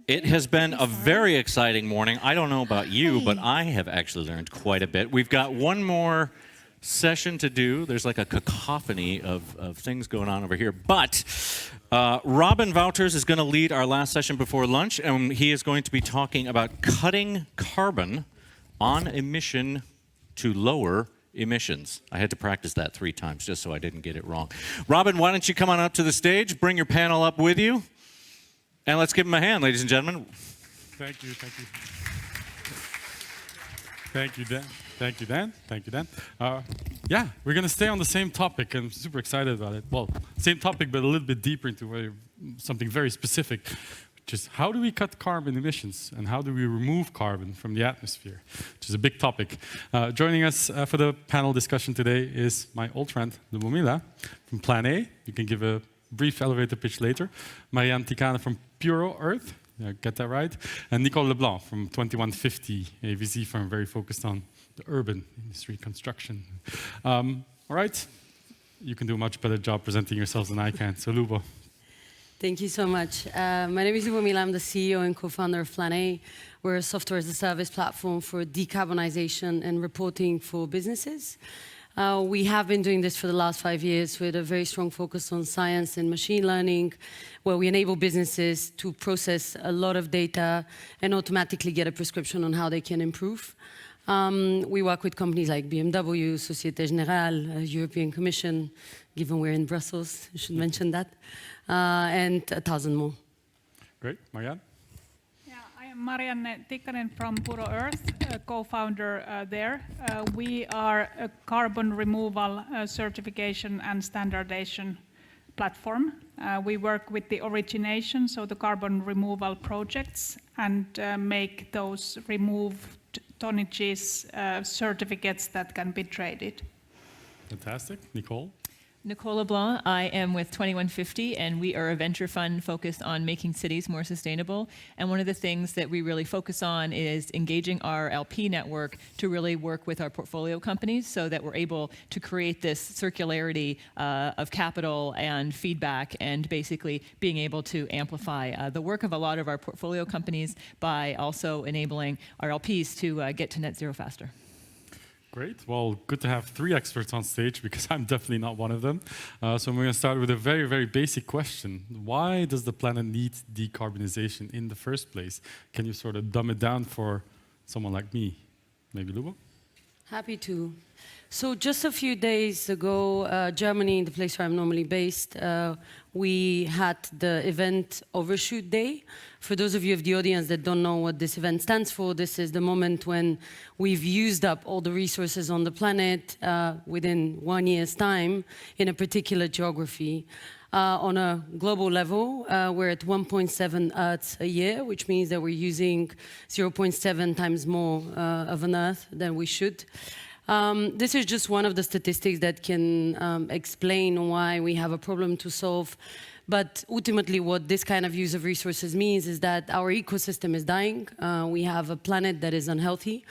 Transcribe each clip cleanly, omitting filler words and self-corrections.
It has been a very exciting morning. I don't know about you, but I have actually learned quite a bit. We've got one more session to do. There's like a cacophony of things going on over here. But Robin Wauters is going to lead our last session before lunch, and he is going to be talking about cutting carbon on a mission to lower emissions. I had to practice that 3 times just so I didn't get it wrong. Robin, why don't you come on up to the stage, bring your panel up with you, and let's give him a hand, ladies and gentlemen. Thank you, thank you. Thank you, Dan. Thank you, Dan. Thank you, Dan. Yeah, we're going to stay on the same topic. I'm super excited about it. Well, same topic, but a little bit deeper into something very specific, which is how do we cut carbon emissions and how do we remove carbon from the atmosphere, which is a big topic. Joining us for the panel discussion today is my old friend, Lubomila from flanae. You can give a brief elevator pitch later. Marianne Tikkanen from Puro.earth. Get that right? And Nicole LeBlanc from 2150, a VC firm very focused on the urban industry construction. All right, you can do a much better job presenting yourselves than I can. So Lubo. Thank you so much. My name is Lubomila. I'm the CEO and co-founder of flanae. We're a software as a service platform for decarbonisation and reporting for businesses. We have been doing this for the last 5 years with a very strong focus on science and machine learning, where we enable businesses to process a lot of data and automatically get a prescription on how they can improve. We work with companies like BMW, Société Générale, European Commission, given we're in Brussels, I should mention that, and 1,000 more. Great. Marianne? I am Marianne Tikkanen from Puro.earth, co-founder there. We are a carbon removal certification and standardization platform. We work with the origination, so the carbon removal projects, and make those removed tonnages certificates that can be traded. Fantastic. Nicole? Nicole LeBlanc. I am with 2150, and we are a venture fund focused on making cities more sustainable. And one of the things that we really focus on is engaging our LP network to really work with our portfolio companies so that we're able to create this circularity of capital and feedback, and basically being able to amplify the work of a lot of our portfolio companies by also enabling our LPs to get to net zero faster. Great. Well, good to have 3 experts on stage because I'm definitely not one of them. So I'm going to start with a very, very basic question. Why does the planet need decarbonization in the first place? Can you sort of dumb it down for someone like me? Maybe Lubo? Happy to. So just a few days ago, Germany, the place where I'm normally based, we had the event Overshoot Day. For those of you of the audience that don't know what this event stands for, this is the moment when we've used up all the resources on the planet within 1 year's time in a particular geography. On a global level, we're at 1.7 Earths a year, which means that we're using 0.7 times more of an Earth than we should. This is just one of the statistics that can explain why we have a problem to solve. But ultimately, what this kind of use of resources means is that our ecosystem is dying. We have a planet that is unhealthy.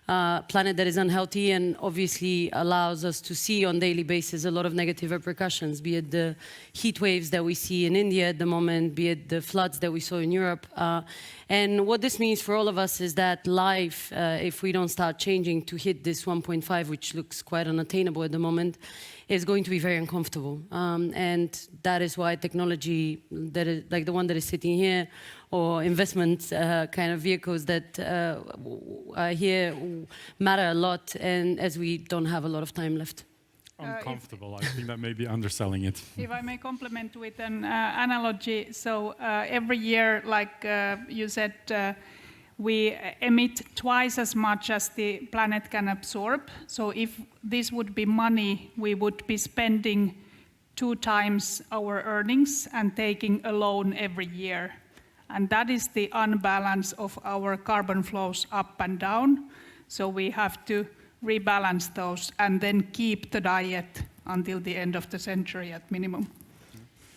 And obviously allows us to see on a daily basis a lot of negative repercussions, be it the heat waves that we see in India at the moment, be it the floods that we saw in Europe. And what this means for all of us is that life, if we don't start changing to hit this 1.5, which looks quite unattainable at the moment, is going to be very uncomfortable. And that is why technology, that is, like the one that is sitting here, or investment kind of vehicles that are here matter a lot, and as we don't have a lot of time left. Uncomfortable. I think that may be underselling it. If I may complement with an analogy, so every year, like you said, we emit twice as much as the planet can absorb. So if this would be money, we would be spending 2 times our earnings and taking a loan every year. And that is the unbalance of our carbon flows up and down. So we have to rebalance those and then keep the diet until the end of the century at minimum.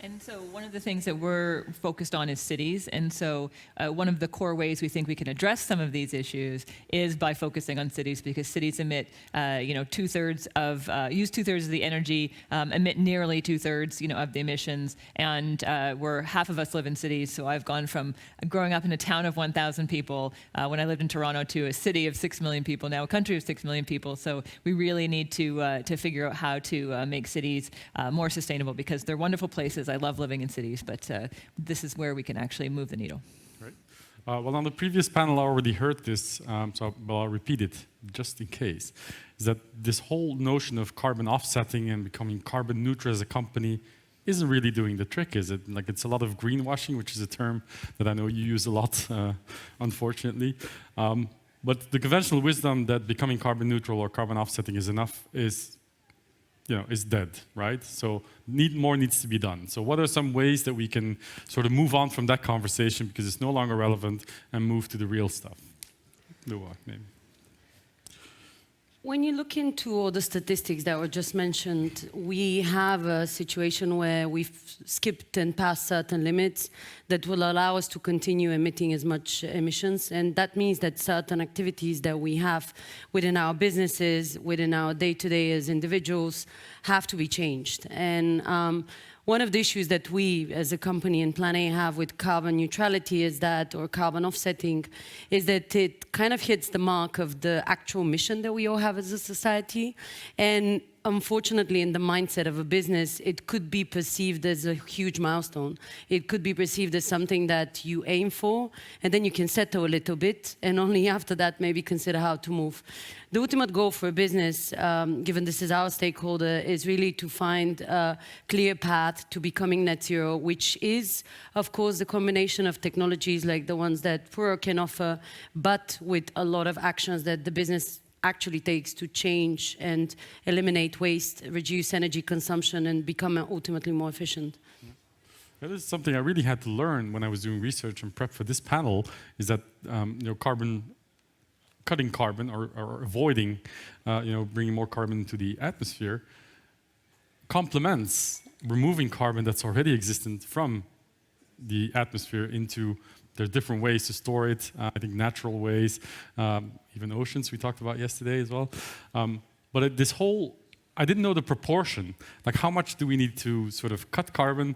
And so one of the things that we're focused on is cities. And so one of the core ways we think we can address some of these issues is by focusing on cities, because cities emit, use 2/3 of the energy, emit nearly 2/3, of the emissions. And we're half of us live in cities. So I've gone from growing up in a town of 1,000 people when I lived in Toronto to a city of 6 million people, now a country of 6 million people. So we really need to figure out how to make cities more sustainable, because they're wonderful places. I love living in cities, but this is where we can actually move the needle. Right. Well, on the previous panel, I already heard this, so I'll repeat it just in case. Is that this whole notion of carbon offsetting and becoming carbon neutral as a company isn't really doing the trick, is it? Like, it's a lot of greenwashing, which is a term that I know you use a lot, unfortunately. But the conventional wisdom that becoming carbon neutral or carbon offsetting is enough is dead, right? So more needs to be done. So what are some ways that we can sort of move on from that conversation, because it's no longer relevant, and move to the real stuff? Lua, maybe. When you look into all the statistics that were just mentioned, we have a situation where we've skipped and passed certain limits that will allow us to continue emitting as much emissions. And that means that certain activities that we have within our businesses, within our day-to-day as individuals, have to be changed. And one of the issues that we as a company in flanae have with carbon neutrality or carbon offsetting is that it kind of hits the mark of the actual mission that we all have as a society. And unfortunately, in the mindset of a business, it could be perceived as a huge milestone. It could be perceived as something that you aim for, and then you can settle a little bit, and only after that maybe consider how to move. The ultimate goal for a business, given this is our stakeholder, is really to find a clear path to becoming net zero, which is, of course, the combination of technologies like the ones that Puro can offer, but with a lot of actions that the business actually takes to change and eliminate waste, reduce energy consumption, and become ultimately more efficient. That is something I really had to learn when I was doing research and prep for this panel, is that cutting carbon or avoiding bringing more carbon into the atmosphere complements removing carbon that's already existent from the atmosphere into. There's different ways to store it, I think natural ways, even oceans we talked about yesterday as well. But I didn't know the proportion. Like, how much do we need to sort of cut carbon,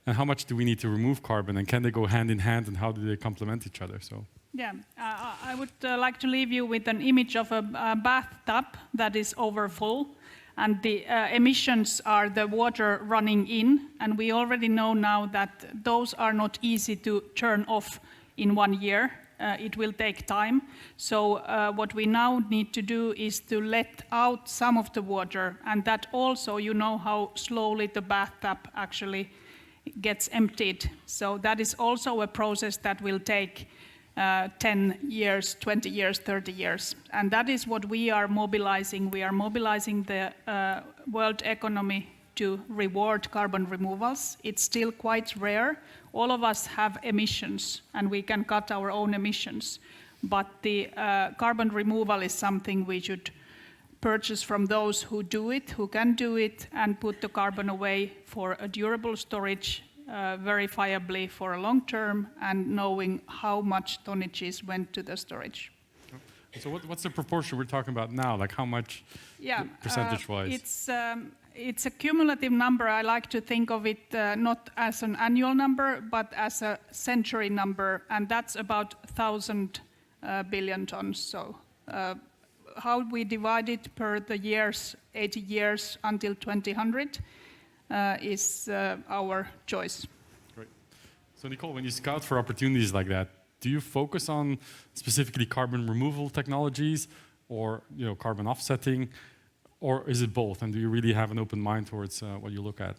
and how much do we need to remove carbon, and can they go hand in hand, and how do they complement each other? So. Yeah, I would like to leave you with an image of a bathtub that is overfull, and the emissions are the water running in, and we already know now that those are not easy to turn off in 1 year. It will take time. So what we now need to do is to let out some of the water, and that also, how slowly the bathtub actually gets emptied. So that is also a process that will take 10 years, 20 years, 30 years. And that is what we are mobilizing. We are mobilizing the world economy to reward carbon removals. It's still quite rare. All of us have emissions, and we can cut our own emissions. But the carbon removal is something we should purchase from those who do it, who can do it, and put the carbon away for a durable storage, verifiably for a long term, and knowing how much tonnages went to the storage. So what's the proportion we're talking about now? Like, how much percentage-wise? It's a cumulative number. I like to think of it not as an annual number, but as a century number, and that's about 1,000 billion tons. So how we divide it per the years, 80 years until 2000, is our choice. Great. So Nicole, when you scout for opportunities like that, do you focus on specifically carbon removal technologies, or carbon offsetting, or is it both? And do you really have an open mind towards what you look at?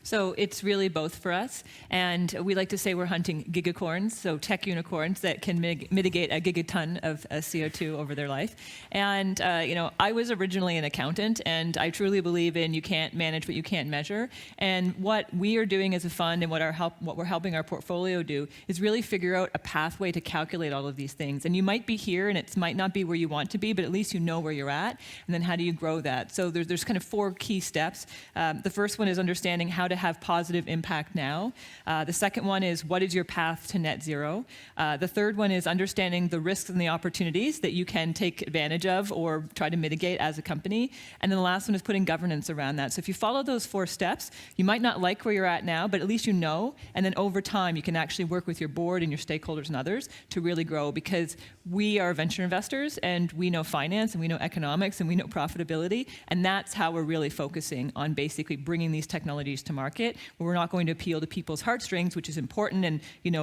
So it's really both for us. And we like to say we're hunting gigacorns, so tech unicorns that can mitigate a gigaton of CO2 over their life. And I was originally an accountant, and I truly believe in you can't manage what you can't measure. And what we are doing as a fund, and what we're helping our portfolio do, is really figure out a pathway to calculate all of these things. And you might be here, and it might not be where you want to be, but at least you know where you're at. And then how do you grow that? So there's kind of 4 key steps. The first one is understanding understanding how to have positive impact now. The second one is, what is your path to net zero? The third one is understanding the risks and the opportunities that you can take advantage of or try to mitigate as a company. And then the last one is putting governance around that. So if you follow those 4 steps, you might not like where you're at now, but at least you know, and then over time you can actually work with your board and your stakeholders and others to really grow, because we are venture investors and we know finance and we know economics and we know profitability, and that's how we're really focusing on basically bringing these technologies to market. We're not going to appeal to people's heartstrings, which is important, and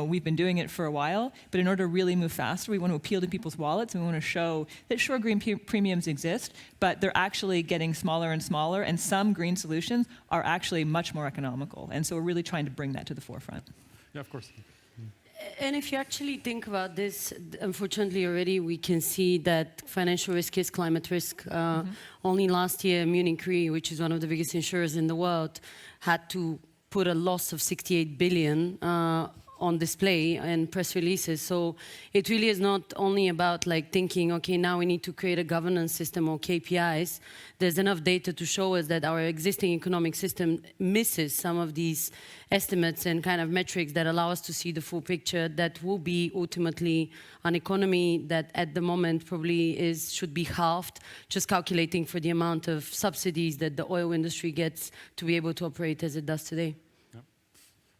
we've been doing it for a while, but in order to really move faster, we want to appeal to people's wallets, and we want to show that sure, green premiums exist, but they're actually getting smaller and smaller, and some green solutions are actually much more economical, and so we're really trying to bring that to the forefront. Yeah, of course. And if you actually think about this, unfortunately already we can see that financial risk is climate risk. Only last year, Munich Re, which is one of the biggest insurers in the world, had to put a loss of 68 billion on display and press releases. So it really is not only about thinking, okay, now we need to create a governance system or KPIs. There's enough data to show us that our existing economic system misses some of these estimates and kind of metrics that allow us to see the full picture. That will be ultimately an economy that at the moment probably should be halved, just calculating for the amount of subsidies that the oil industry gets to be able to operate as it does today.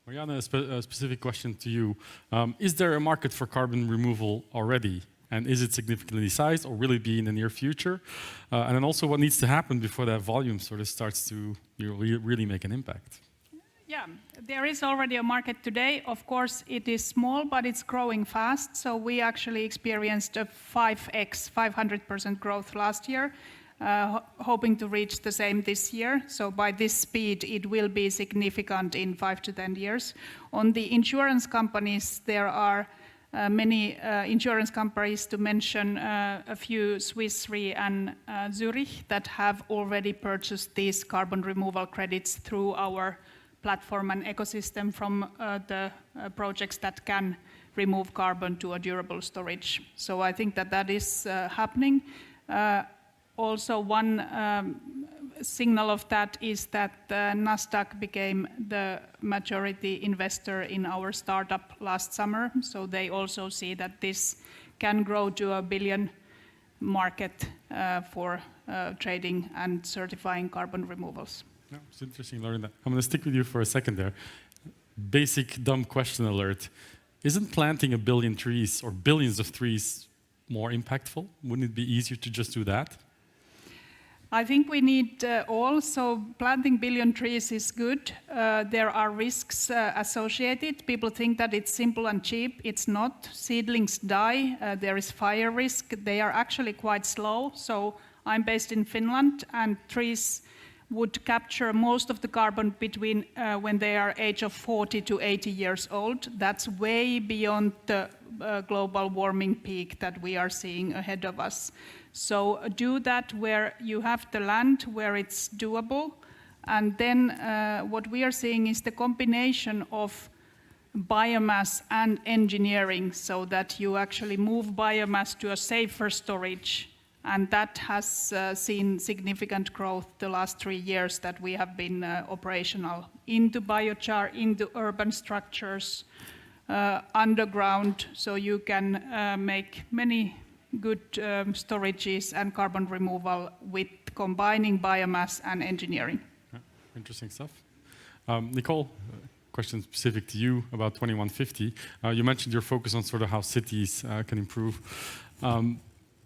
Marianne, a specific question to you. Is there a market for carbon removal already? And is it significantly sized, or will it be in the near future? And then also, what needs to happen before that volume sort of starts to really make an impact? Yeah, there is already a market today. Of course, it is small, but it's growing fast. So we actually experienced a 500% growth last year. Hoping to reach the same this year. So by this speed, it will be significant in 5 to 10 years. On the insurance companies, there are many insurance companies, to mention a few, Swiss Re and Zurich, that have already purchased these carbon removal credits through our platform and ecosystem from the projects that can remove carbon to a durable storage. So I think that is happening. Also, one signal of that is that Nasdaq became the majority investor in our startup last summer. So they also see that this can grow to $1 billion market for trading and certifying carbon removals. Yeah, it's interesting learning that. I'm going to stick with you for a second there. Basic dumb question alert. Isn't planting 1 billion trees or billions of trees more impactful? Wouldn't it be easier to just do that? I think we need all. So planting 1 billion trees is good. There are risks associated. People think that it's simple and cheap. It's not. Seedlings die. There is fire risk. They are actually quite slow. So I'm based in Finland, and trees would capture most of the carbon between when they are age of 40 to 80 years old. That's way beyond the global warming peak that we are seeing ahead of us. So do that where you have the land, where it's doable. And then what we are seeing is the combination of biomass and engineering, so that you actually move biomass to a safer storage. And that has seen significant growth the last 3 years that we have been operational into biochar, into urban structures, underground, so you can make many good storages and carbon removal with combining biomass and engineering. Yeah, interesting stuff. Nicole, question specific to you about 2150. You mentioned your focus on sort of how cities can improve.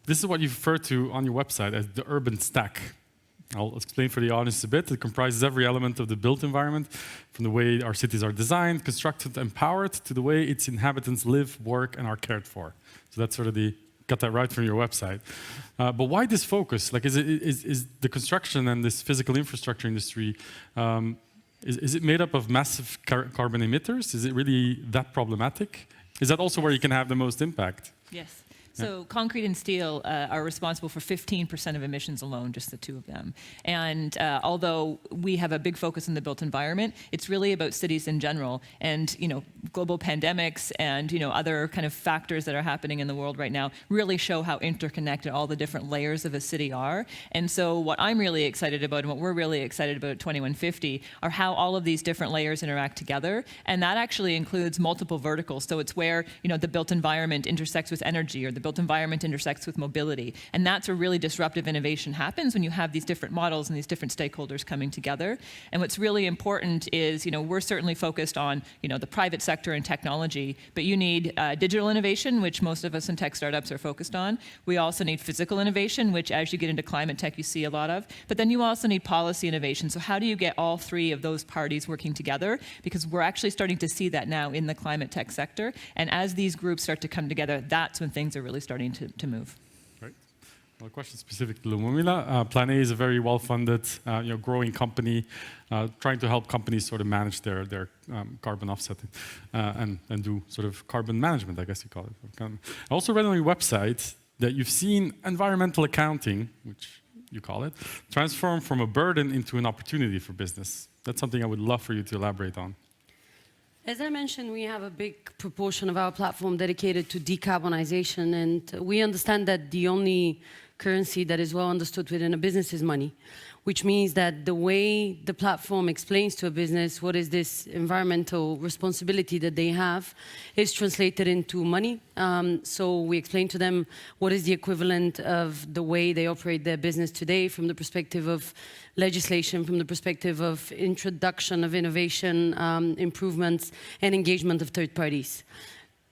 This is what you refer to on your website as the urban stack. I'll explain for the audience a bit. It comprises every element of the built environment, from the way our cities are designed, constructed, empowered, to the way its inhabitants live, work, and are cared for. So that's sort of got that right from your website. But why this focus? Like, is the construction and this physical infrastructure industry, is it made up of massive carbon emitters? Is it really that problematic? Is that also where you can have the most impact? Yes. So concrete and steel are responsible for 15% of emissions alone, just the two of them. And although we have a big focus on the built environment, it's really about cities in general. And global pandemics and other kind of factors that are happening in the world right now really show how interconnected all the different layers of a city are. And so what I'm really excited about and what we're really excited about at 2150 are how all of these different layers interact together. And that actually includes multiple verticals. So it's where the built environment intersects with energy, or the built environment intersects with mobility. And that's where really disruptive innovation happens, when you have these different models and these different stakeholders coming together. And what's really important is, we're certainly focused on, the private sector and technology, but you need digital innovation, which most of us in tech startups are focused on. We also need physical innovation, which as you get into climate tech, you see a lot of. But then you also need policy innovation. So how do you get all three of those parties working together? Because we're actually starting to see that now in the climate tech sector. And as these groups start to come together, that's when things are really starting to move. Right. Well, a question specific to Lubomila. flanae is a very well-funded, growing company, trying to help companies sort of manage their carbon offsetting and do sort of carbon management, I guess you call it. I also read on your website that you've seen environmental accounting, which you call it, transform from a burden into an opportunity for business. That's something I would love for you to elaborate on. As I mentioned, we have a big proportion of our platform dedicated to decarbonisation, and we understand that the only currency that is well understood within a business is money, which means that the way the platform explains to a business what is this environmental responsibility that they have is translated into money. So we explain to them what is the equivalent of the way they operate their business today from the perspective of legislation, from the perspective of introduction of innovation, improvements, and engagement of third parties.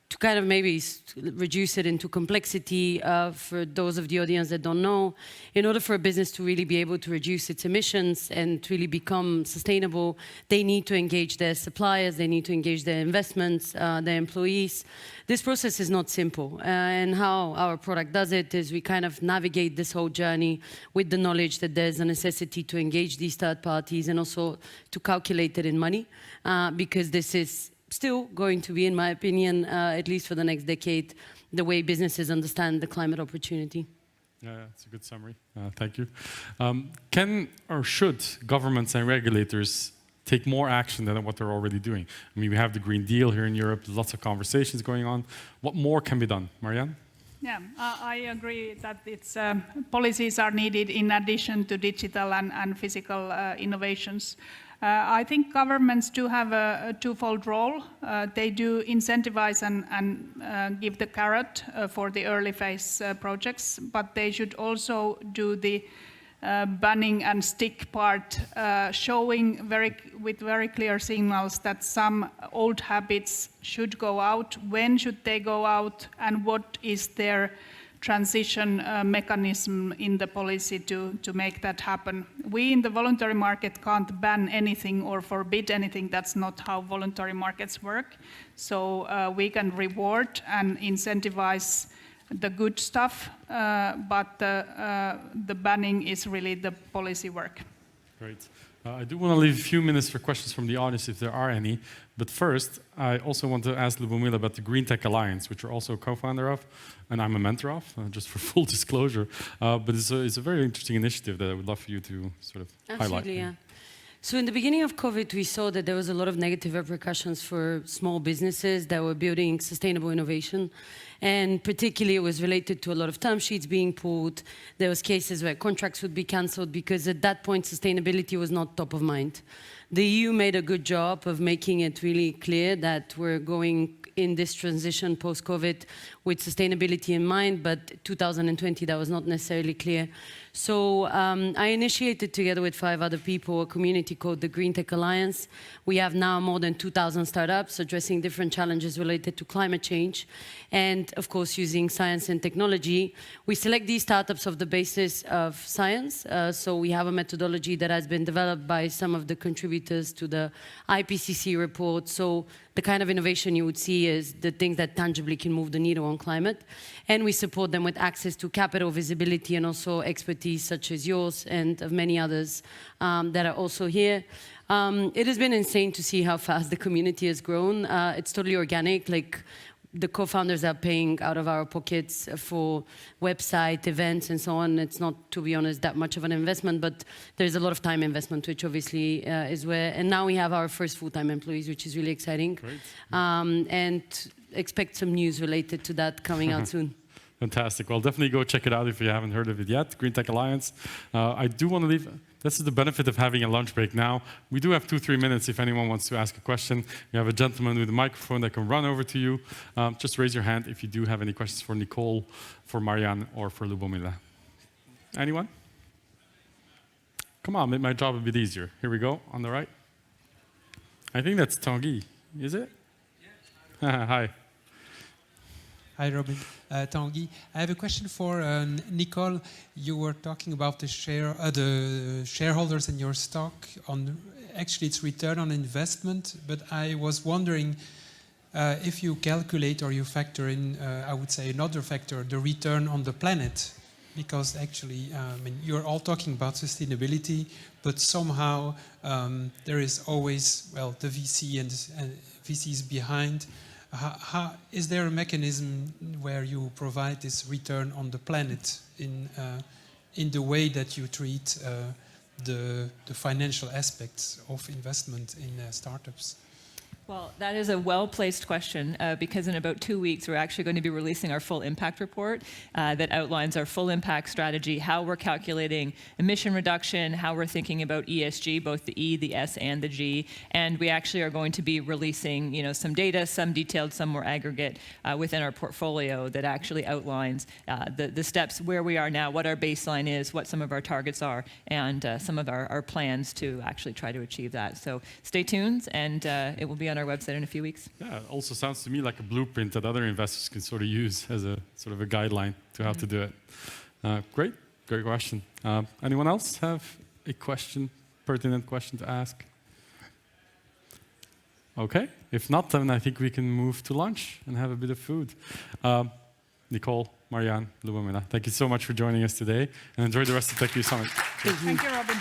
To kind of maybe reduce it into complexity, for those of the audience that don't know, in order for a business to really be able to reduce its emissions and to really become sustainable, they need to engage their suppliers, they need to engage their investments, their employees. This process is not simple, and how our product does it is we kind of navigate this whole journey with the knowledge that there's a necessity to engage these third parties and also to calculate it in money, because this is still going to be, in my opinion, at least for the next decade, the way businesses understand the climate opportunity. Yeah, that's a good summary. Thank you. Can or should governments and regulators take more action than what they're already doing? I mean, we have the Green Deal here in Europe. There's lots of conversations going on. What more can be done? Marianne? Yeah, I agree that it's policies are needed in addition to digital and physical innovations. I think governments do have a twofold role. They do incentivize and give the carrot for the early phase projects, but they should also do the banning and stick part, showing with very clear signals that some old habits should go out, when should they go out, and what is their transition mechanism in the policy to make that happen. We in the voluntary market can't ban anything or forbid anything. That's not how voluntary markets work. So we can reward and incentivize the good stuff, but the banning is really the policy work. Great. I do want to leave a few minutes for questions from the audience if there are any. But first, I also want to ask Lubomila about the Green Tech Alliance, which you're also a co-founder of, and I'm a mentor of, just for full disclosure. But it's a very interesting initiative that I would love for you to sort of highlight. Absolutely, yeah. So in the beginning of COVID, we saw that there was a lot of negative repercussions for small businesses that were building sustainable innovation. And particularly it was related to a lot of term sheets being pulled. There was cases where contracts would be cancelled because at that point sustainability was not top of mind. The EU made a good job of making it really clear that we're going in this transition post-COVID with sustainability in mind, but 2020 that was not necessarily clear. So I initiated together with 5 other people a community called the Green Tech Alliance. We have now more than 2,000 startups addressing different challenges related to climate change. And of course, using science and technology, we select these startups of the basis of science. So we have a methodology that has been developed by some of the contributors to the IPCC report. So the kind of innovation you would see is the things that tangibly can move the needle on climate. And we support them with access to capital, visibility, and also expertise such as yours and of many others that are also here. It has been insane to see how fast the community has grown. It's totally organic. Like, the co-founders are paying out of our pockets for website, events, and so on. It's not, to be honest, that much of an investment, but there's a lot of time investment, which obviously is where. And now we have our first full-time employees, which is really exciting. Great. And expect some news related to that coming out soon. Fantastic. Well, definitely go check it out if you haven't heard of it yet. Green Tech Alliance. I do want to leave. This is the benefit of having a lunch break now. We do have 2-3 minutes if anyone wants to ask a question. We have a gentleman with a microphone that can run over to you. Just raise your hand if you do have any questions for Nicole, for Marianne, or for Lubomila. Anyone? Come on, make my job a bit easier. Here we go, on the right. I think that's Tanguy, is it? Yeah. Hi. Hi, Robin. Tanguy. I have a question for Nicole. You were talking about the shareholders in your stock. Actually, it's return on investment, but I was wondering if you calculate or you factor in, I would say, another factor, the return on the planet. Because actually, you're all talking about sustainability, but somehow there is always, well, the VC and VCs behind. Is there a mechanism where you provide this return on the planet in the way that you treat the financial aspects of investment in startups? Well, that is a well-placed question because in about 2 weeks, we're actually going to be releasing our full impact report that outlines our full impact strategy, how we're calculating emission reduction, how we're thinking about ESG, both the E, the S, and the G. And we actually are going to be releasing, some data, some detailed, some more aggregate within our portfolio that actually outlines the steps where we are now, what our baseline is, what some of our targets are, and some of our plans to actually try to achieve that. So stay tuned, and it will be on our website in a few weeks. Yeah, it also sounds to me like a blueprint that other investors can sort of use as a sort of a guideline to how to do it. Great question. Anyone else have a pertinent question to ask? Okay, if not, then I think we can move to lunch and have a bit of food. Nicole, Marianne, Lubomila, thank you so much for joining us today, and enjoy the rest of Tech.eu Summit. Thank you, Robin.